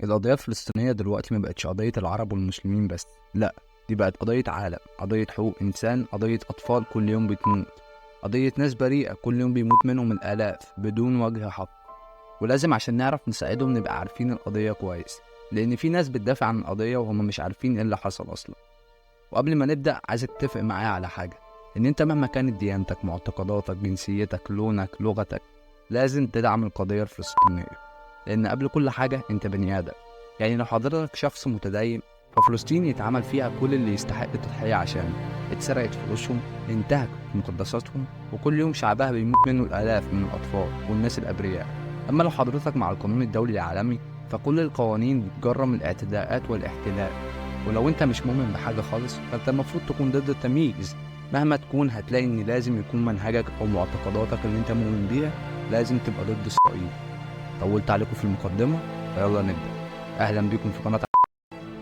القضية الفلسطينية دلوقتي ما بقتش قضية العرب والمسلمين بس، لا، دي بقت قضية عالم، قضية حقوق إنسان، قضية أطفال كل يوم بتموت، قضية ناس بريئة كل يوم بيموت منهم الآلاف بدون وجه حق. ولازم عشان نعرف نساعدهم نبقى عارفين القضية كويس، لأن في ناس بتدافع عن القضية وهم مش عارفين إيه اللي حصل أصلا. وقبل ما نبدأ عايزك تتفق معايا على حاجة، إن أنت مهما كانت ديانتك، معتقداتك، جنسيتك، لونك، لغتك، لازم تدعم القضية الفلسطينية، لأن قبل كل حاجة أنت بني آدم. يعني لو حضرتك شخص متدين، ففلسطين يتعمل فيها كل اللي يستحق التضحية عشانه، اتسرقت فلوسهم، انتهكت مقدساتهم، وكل يوم شعبها بيموت منه الآلاف من الأطفال والناس الأبرياء. أما لو حضرتك مع القانون الدولي العالمي، فكل القوانين بتجرم الاعتداءات والاحتلال. ولو انت مش مؤمن بحاجة خالص، فانت المفروض تكون ضد التمييز. مهما تكون هتلاقي ان لازم يكون منهجك او معتقداتك اللي انت مؤمن بيها لازم تبقى ضد اسرائيل. طولت عليكم في المقدمة، فيلا نبدأ. اهلا بكم في قناة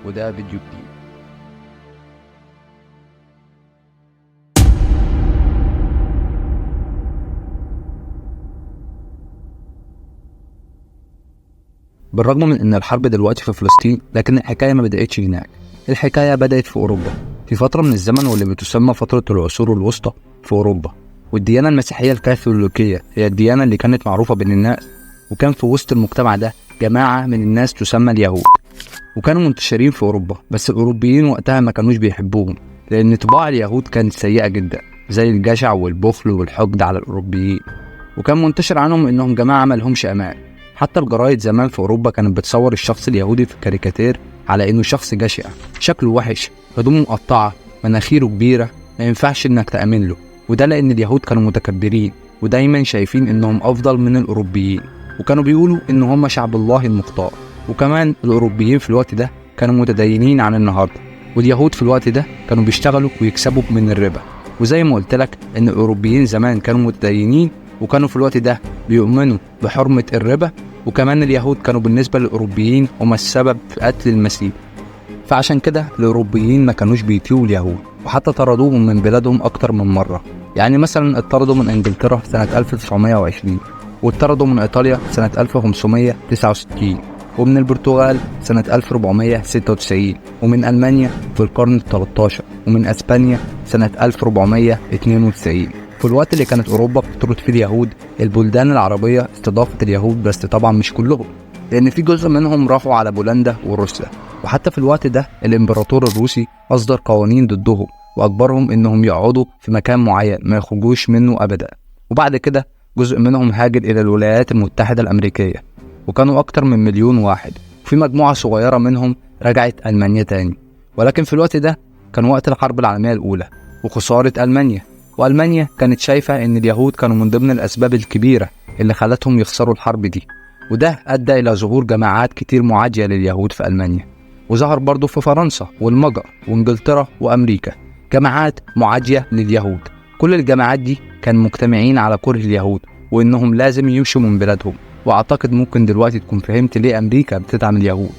وده فيديو جديد. بالرغم من ان الحرب دلوقتي في فلسطين، لكن الحكاية ما بدأتش هناك. الحكاية بدأت في اوروبا، في فترة من الزمن واللي بتسمى فترة العصور الوسطى في اوروبا. والديانة المسيحية الكاثوليكية هي الديانة اللي كانت معروفة بين الناس، وكان في وسط المجتمع ده جماعة من الناس تسمى اليهود، وكانوا منتشرين في اوروبا. بس الاوروبيين وقتها ما كانوش بيحبوهم، لان طباع اليهود كانت سيئة جدا، زي الجشع والبخل والحقد على الاوروبيين. وكان منتشر عنهم انهم جماعة مالهمش امان. حتى الجرايد زمان في اوروبا كانت بتصور الشخص اليهودي في الكاريكاتير على انه شخص جشع، شكله وحش، هدومه مقطعة، مناخيره كبيرة، ما ينفعش انك تأمن له. وده لان اليهود كانوا متكبرين ودايما شايفين انهم افضل من الاوروبيين، وكانوا بيقولوا ان هم شعب الله المختار. وكمان الاوروبيين في الوقت ده كانوا متدينين عن النهارده، واليهود في الوقت ده كانوا بيشتغلوا ويكسبوا من الربا. وزي ما قلت لك ان الاوروبيين زمان كانوا متدينين وكانوا في الوقت ده بيؤمنوا بحرمة الربا، وكمان اليهود كانوا بالنسبة للأوروبيين هم السبب في قتل المسيح. فعشان كده الأوروبيين ما كانوش بيطيعوا اليهود، وحتى طردوهم من بلادهم أكتر من مرة. يعني مثلا اتطردوا من إنجلترا سنة 1920، واتطردوا من إيطاليا سنة 1569، ومن البرتغال سنة 1496، ومن ألمانيا في القرن ال13، ومن أسبانيا سنة 1492. في الوقت اللي كانت أوروبا بتطرد فيه اليهود، البلدان العربية استضافت اليهود، بس طبعا مش كلهم، لأن في جزء منهم راحوا على بولندا وروسيا. وحتى في الوقت ده الإمبراطور الروسي أصدر قوانين ضدهم، وأجبرهم إنهم يقعدوا في مكان معين ما يخرجوش منه أبدا. وبعد كده جزء منهم هاجر إلى الولايات المتحدة الأمريكية، وكانوا أكتر من 1,000,000 واحد. وفي مجموعة صغيرة منهم رجعت ألمانيا تاني. ولكن في الوقت ده كان وقت الحرب العالمية الأولى وخسارة ألمانيا، وألمانيا كانت شايفة إن اليهود كانوا من ضمن الأسباب الكبيرة اللي خلتهم يخسروا الحرب دي. وده أدى إلى ظهور جماعات كتير معادية لليهود في ألمانيا. وظهر برضو في فرنسا والمجر وإنجلترا وأمريكا جماعات معادية لليهود. كل الجماعات دي كان مجتمعين على كره اليهود وإنهم لازم يمشوا من بلادهم. وأعتقد ممكن دلوقتي تكون فهمت ليه أمريكا بتدعم اليهود،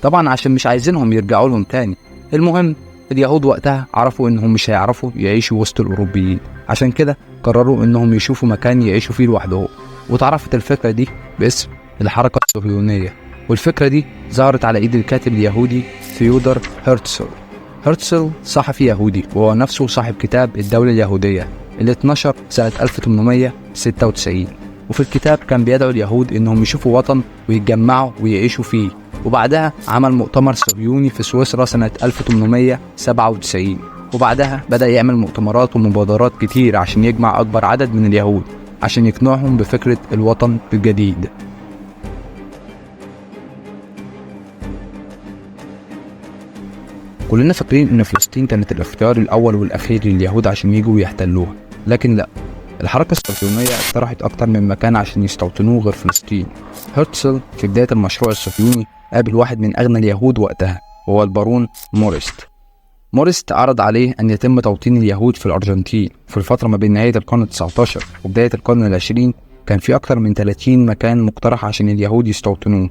طبعا عشان مش عايزينهم يرجعوا لهم تاني. المهم اليهود وقتها عرفوا إنهم مش هيعرفوا يعيشوا وسط الأوروبيين، عشان كده قرروا إنهم يشوفوا مكان يعيشوا فيه لوحدهم. وتعرفت الفكرة دي باسم الحركة الصهيونية. والفكرة دي ظهرت على إيد الكاتب اليهودي ثيودور هرتزل. هرتزل صحفي يهودي، وهو نفسه صاحب كتاب الدولة اليهودية اللي اتنشر سنة 1896. وفي الكتاب كان بيدعو اليهود إنهم يشوفوا وطن ويتجمعوا ويعيشوا فيه. وبعدها عمل مؤتمر صهيوني في سويسرا سنة 1897. وبعدها بدأ يعمل مؤتمرات ومبادرات كتير عشان يجمع أكبر عدد من اليهود، عشان يقنعهم بفكرة الوطن الجديد. كلنا فاكرين ان فلسطين كانت الاختيار الاول والاخير لليهود عشان يجوا ويحتلوها، لكن لا، الحركة الصهيونية اقترحت اكتر من مكان عشان يستوطنوه غير فلسطين. هرتزل في بداية المشروع الصهيوني قابل واحد من اغنى اليهود وقتها، وهو البارون موريست. موريست عرض عليه ان يتم توطين اليهود في الارجنتين. في الفترة ما بين نهاية القرن ال19 وبداية القرن ال20 كان في اكتر من 30 مكان مقترح عشان اليهود يستوطنوه.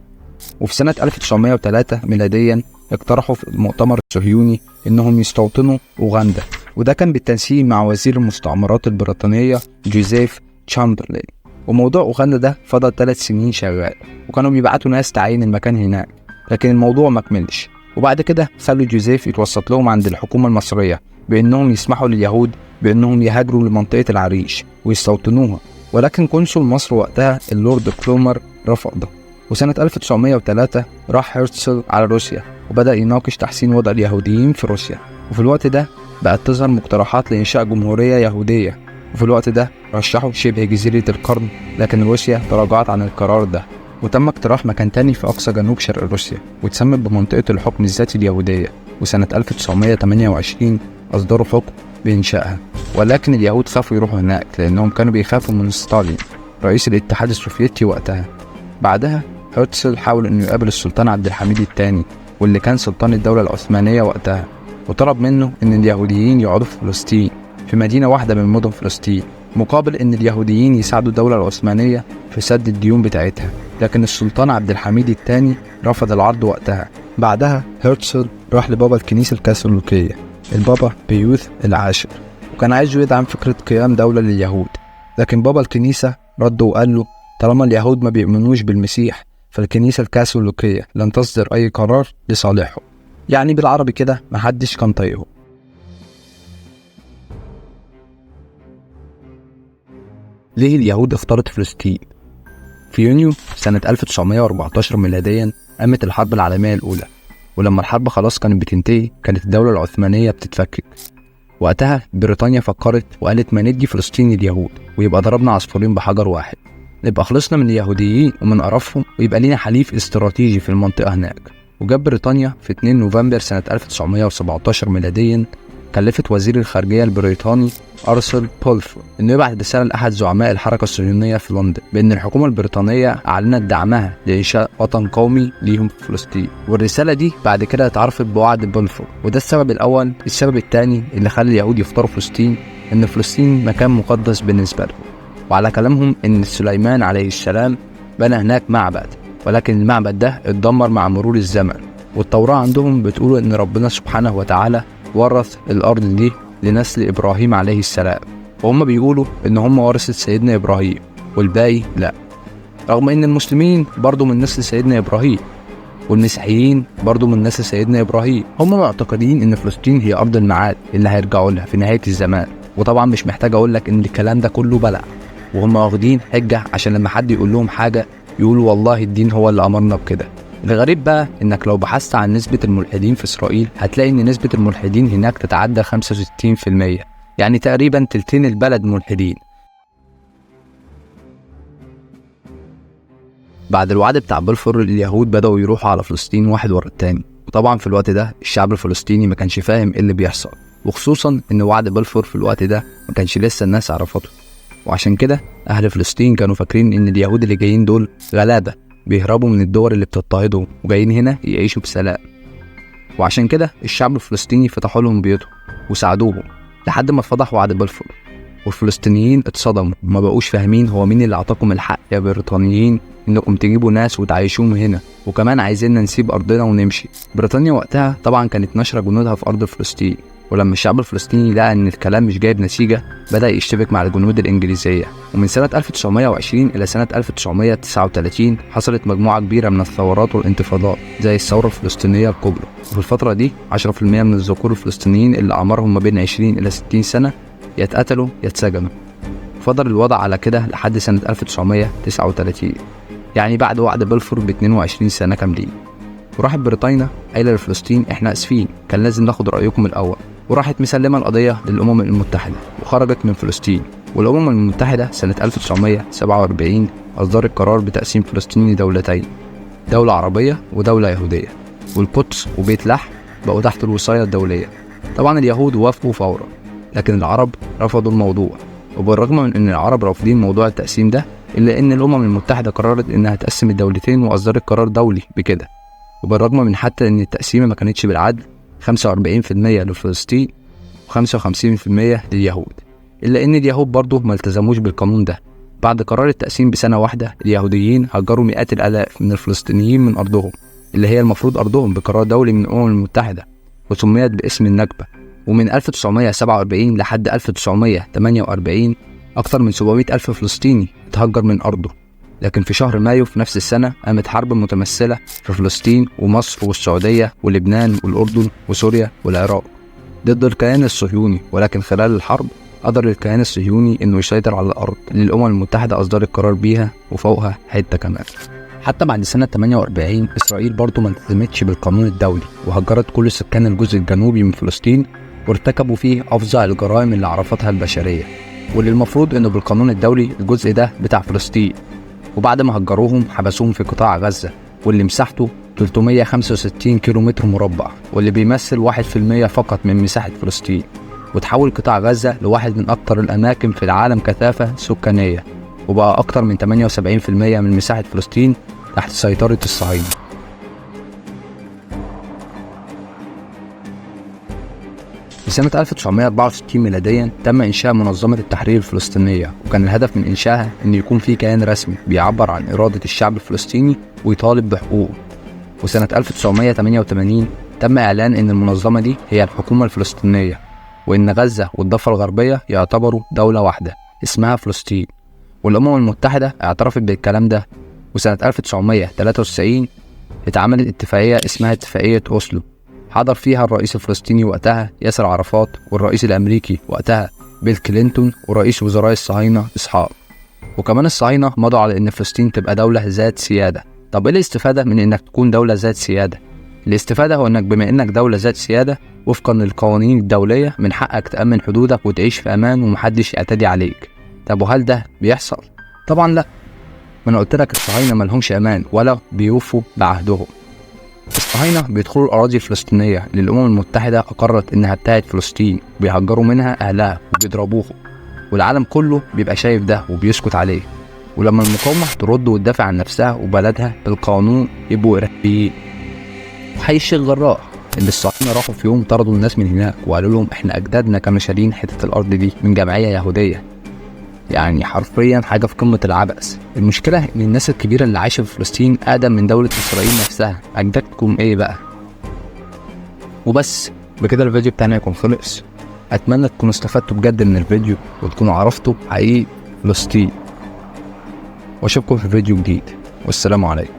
وفي سنة 1903 ميلاديا اقترحوا في المؤتمر الصهيوني انهم يستوطنوا اوغندا، وده كان بالتنسيق مع وزير المستعمرات البريطانية جوزيف تشامبرلين. وموضوع اوغندا ده فضل 3 سنين شغال، وكانوا بيبعتوا ناس تعين المكان هناك. لكن الموضوع مكملش، وبعد كده خلوا جوزيف يتوسط لهم عند الحكومة المصرية بأنهم يسمحوا لليهود بأنهم يهاجروا لمنطقة العريش ويستوطنوها، ولكن قنصل مصر وقتها اللورد كلومر رفض ده. وسنة 1903 راح هرتزل على روسيا وبدأ يناقش تحسين وضع اليهوديين في روسيا، وفي الوقت ده بقت تظهر مقترحات لإنشاء جمهورية يهودية، وفي الوقت ده رشحوا شبه جزيرة القرم، لكن روسيا تراجعت عن القرار ده، وتم اقتراح مكان تاني في أقصى جنوب شرق روسيا وتسمت بمنطقة الحكم الذاتي اليهودية، وسنة 1928 أصدروا حكم بإنشائها، ولكن اليهود خافوا يروحوا هناك لأنهم كانوا بيخافوا من ستالين رئيس الاتحاد السوفيتي وقتها. بعدها هرتزل حاول إنه يقابل السلطان عبد الحميد الثاني واللي كان سلطان الدولة العثمانية وقتها، وطلب منه إن اليهوديين يقعدوا في فلسطين في مدينة واحدة من مدن فلسطين مقابل إن اليهوديين يساعدوا الدولة العثمانية في سد الديون بتاعتها، لكن السلطان عبد الحميد الثاني رفض العرض وقتها. بعدها هرتزل راح لبابا الكنيسة الكاثوليكية البابا بيوث العاشر، وكان عايزه يدعم فكرة قيام دولة لليهود، لكن بابا الكنيسة رد وقال له طالما اليهود ما بيؤمنوش بالمسيح فالكنيسة الكاثوليكية لن تصدر أي قرار لصالحه، يعني بالعربي كده محدش كان طايقه. ليه اليهود اختارت فلسطين؟ في يونيو سنة 1914 ميلاديا قامت الحرب العالمية الأولى، ولما الحرب خلاص كانت بتنتهي كانت الدولة العثمانية بتتفكك. وقتها بريطانيا فكرت وقالت ما ندي فلسطين اليهود ويبقى ضربنا عصفورين بحجر واحد، نبقى خلصنا من اليهوديين ومن قرفهم ويبقى لينا حليف استراتيجي في المنطقة هناك. وجاب بريطانيا في 2 نوفمبر سنة 1917 ميلاديا كلفت وزير الخارجية البريطاني أرثر بولفور إنه يبعث رسالة لأحد زعماء الحركة الصهيونية في لندن بأن الحكومة البريطانية أعلنت دعمها لإنشاء وطن قومي ليهم في فلسطين، والرسالة دي بعد كده اتعرفت بوعد بولفور، وده السبب الأول. السبب الثاني اللي خلى اليهود يختاروا فلسطين إن فلسطين مكان مقدس بالنسبة لهم، وعلى كلامهم إن سليمان عليه السلام بنى هناك معبد، ولكن المعبد ده اتدمر مع مرور الزمن، والتوراة عندهم بتقول إن ربنا سبحانه وتعالى ورث الأرض دي لنسل إبراهيم عليه السلام، وهم بيقولوا إن هم ورثة سيدنا إبراهيم والباقي لأ، رغم إن المسلمين برضو من نسل سيدنا إبراهيم والمسيحيين برضو من نسل سيدنا إبراهيم. هم معتقدين إن فلسطين هي أرض الميعاد اللي هيرجعوا لها في نهاية الزمان، وطبعا مش محتاج أقول لك إن الكلام ده كله بلع، وهم واخدين حجة عشان لما حد يقول لهم حاجة يقولوا والله الدين هو اللي أمرنا بكده. الغريب بقى انك لو بحثت عن نسبة الملحدين في اسرائيل هتلاقي ان نسبة الملحدين هناك تتعدى 65%، يعني تقريبا تلتين البلد ملحدين. بعد الوعد بتاع بلفور اليهود بدأوا يروحوا على فلسطين واحد ورا التاني، وطبعا في الوقت ده الشعب الفلسطيني ما كانش فاهم ايه اللي بيحصل، وخصوصا ان وعد بلفور في الوقت ده ما كانش لسه الناس عرفته، وعشان كده اهل فلسطين كانوا فاكرين ان اليهود اللي جايين دول غلابة بيهربوا من الدول اللي بتضطهدهم وجايين هنا يعيشوا بسلام، وعشان كده الشعب الفلسطيني فتحوا لهم بيوتهم وساعدوهم لحد ما اتفضح وعد بلفور، والفلسطينيين اتصدموا وما بقوش فاهمين هو مين اللي اعطاكم الحق يا بريطانيين انكم تجيبوا ناس وتعيشوهم هنا وكمان عايزيننا نسيب ارضنا ونمشي. بريطانيا وقتها طبعا كانت نشرة جنودها في ارض فلسطين، ولما الشعب الفلسطيني لقى ان الكلام مش جايب نتيجة بدأ يشتبك مع الجنود الانجليزية، ومن سنة 1920 الى سنة 1939 حصلت مجموعة كبيرة من الثورات والانتفاضات زي الثورة الفلسطينية الكبرى، وفي الفترة دي 10% من الذكور الفلسطينيين اللي اعمارهم ما بين 20 الى 60 سنة يتقتلوا يتسجنوا. فضل الوضع على كده لحد سنة 1939، يعني بعد وعد بلفور ب 22 سنة كاملين. وراحت بريطانيا قايلة لفلسطين احنا اسفين كان لازم ناخد رأيكم الأول، وراحت مسلمة القضية للأمم المتحدة وخرجت من فلسطين. والأمم المتحدة سنة 1947 أصدرت قرار بتقسيم فلسطين لدولتين، دولة عربية ودولة يهودية، والقدس وبيت لحم بقوا تحت الوصاية الدولية. طبعا اليهود وافقوا فورا، لكن العرب رفضوا الموضوع، وبالرغم من ان العرب رافضين موضوع التقسيم ده الا ان الامم المتحدة قررت انها تقسم الدولتين واصدرت قرار دولي بكده. وبالرغم من حتى ان التقسيمة ما كانتش بالعدل 45% لفلسطين و55% لليهود، الا ان اليهود برضه ما التزموش بالقانون ده. بعد قرار التقسيم بسنة واحدة اليهوديين هجروا مئات الالاف من الفلسطينيين من ارضهم اللي هي المفروض ارضهم بقرار دولي من الامم المتحدة، وسميت باسم النكبة. ومن 1947 لحد 1948 أكثر من 700 ألف فلسطيني اتهجر من أرضه، لكن في شهر مايو في نفس السنة قامت حرب متمثلة في فلسطين ومصر والسعودية ولبنان والأردن وسوريا والعراق ضد الكيان الصهيوني. ولكن خلال الحرب قدر الكيان الصهيوني إنه يسيطر على الأرض اللي الأمم المتحدة أصدرت قرار بيها وفوقها حتة كمان. حتى بعد سنة 48 إسرائيل برضو ما التزمتش بالقانون الدولي وهجرت كل سكان الجزء الجنوبي من فلسطين وارتكبوا فيه أفظع الجرائم اللي عرفتها البشرية، واللي المفروض إنه بالقانون الدولي الجزء ده بتاع فلسطين. وبعد ما هجروهم حبسوهم في قطاع غزة واللي مساحته 365 كيلومتر مربع، واللي بيمثل 1% فقط من مساحة فلسطين. وتحول قطاع غزة لواحد من أكثر الأماكن في العالم كثافة سكانية، وبقى أكثر من 78% من مساحة فلسطين تحت سيطرة الصهاينة. في سنة 1964 ميلاديا تم إنشاء منظمة التحرير الفلسطينية، وكان الهدف من إنشائها إن يكون في كيان رسمي بيعبر عن إرادة الشعب الفلسطيني ويطالب بحقوقه. وسنة 1988 تم إعلان إن المنظمة دي هي الحكومة الفلسطينية، وإن غزة والضفة الغربية يعتبروا دولة واحدة اسمها فلسطين. والأمم المتحدة اعترفت بالكلام ده. وسنة 1993 اتعملت اتفاقية اسمها اتفاقية أوسلو، حضر فيها الرئيس الفلسطيني وقتها ياسر عرفات، والرئيس الأمريكي وقتها بيل كلينتون، ورئيس وزراء الصهاينة إسحاق. وكمان الصهاينة مضوا على إن فلسطين تبقى دولة ذات سيادة. طب إيه الاستفادة من إنك تكون دولة ذات سيادة؟ الاستفادة هو إنك بما إنك دولة ذات سيادة وفقا للقوانين الدولية من حقك تأمن حدودك وتعيش في أمان ومحدش يعتدي عليك. طب وهل ده بيحصل؟ طبعا لا. ما أنا قلت لك الصهاينة ملهمش أمان ولا بيوفوا بعهدهم. الصهاينة بيدخلوا الأراضي الفلسطينية اللي الأمم المتحدة أقرت إنها بتاعت فلسطين، بيهجروا منها أهلها وبيضربوهم، والعالم كله بيبقى شايف ده وبيسكت عليه. ولما المقاومة ترد وتدافع عن نفسها وبلدها بالقانون يبقوا إرهابيين. وحي الشيخ جراح اللي الصهاينة راحوا في يوم طردوا الناس من هناك وقالوا لهم إحنا أجدادنا كانوا شارين حتة الأرض دي من جمعية يهودية. يعني حرفيا حاجة في قمة العبث. المشكلة إن الناس الكبيرة اللي عايشة في فلسطين أقدم من دولة إسرائيل نفسها. أجدادكم إيه بقى؟ وبس بكده الفيديو بتاعنا يكون خلص. أتمنى تكونوا استفدتوا بجد من الفيديو وتكونوا عرفتوا حقيقة فلسطين، وأشوفكم في فيديو جديد، والسلام عليكم.